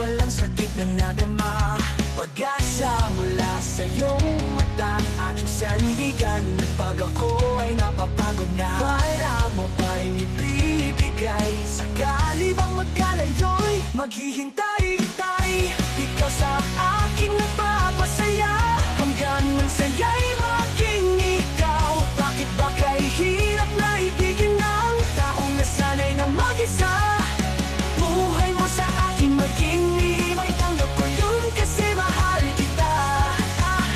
walang sakit na nadama. Pag-asa mula sa iyong mata, aking sandigan. Pag ako ay napapagod na, para mo pa'y ibibigay. Sakali bang magkalayo'y maghihintay-hintay. Ikaw sa aking nagpapasaya, hanggang man sa'yo'y maging ikaw. Bakit ba kay hirap na ibigin ng taong nasanay na mag-isa? Buhay mo sa akin maging may tanggap ko yun, kasi mahal kita.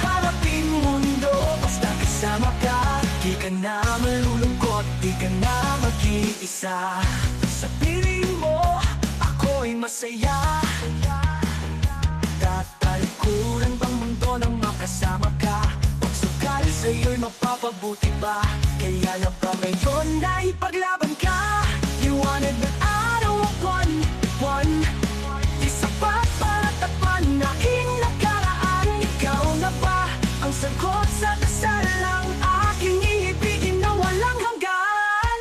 Harapin mundo basta kasama ka. Di ka na malulungkot, di ka na mag-iisa. Sa piling mo, ako'y masaya. Tatalikuran bang mundo nang makasama ka? Pagsukal sa'yo'y mapapabuti ba? Kaya lang ba ngayon na ipaglaban ka? Liwanag ng araw o buwan, di sapat para takpan aking nakaraan. Ikaw na ba ang sagot sa dasalang aking iibigin na walang hanggan?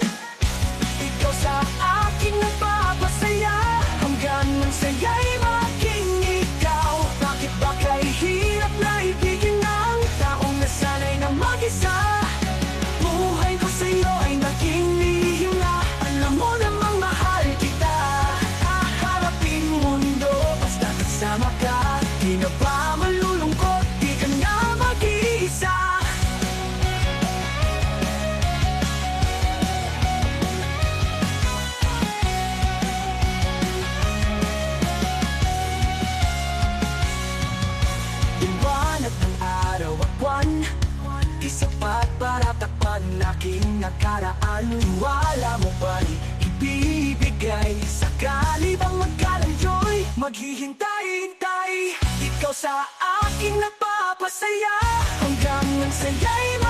Ikaw sa aking nagpapasaya, hanggang man sa'yo'y maging ikaw. Bakit ba kay hirap na ibigin ng taong nasanay na mag-isa? Buhay ko sa'yo ay naging lihim na, alam mo namang mahal kita. Harapin mundo basta kasama ka. Di na ba malulungkot, di ka na mag-iisa. Liwanag ng araw at buwan, di sapat para takpan aking nakaraan. Wala mo ba'y ibibigay? Sakali bang magkalayo'y maghihintay-hintay. Ikaw sa aking nagpapasaya, hanggang nang sa'yo'y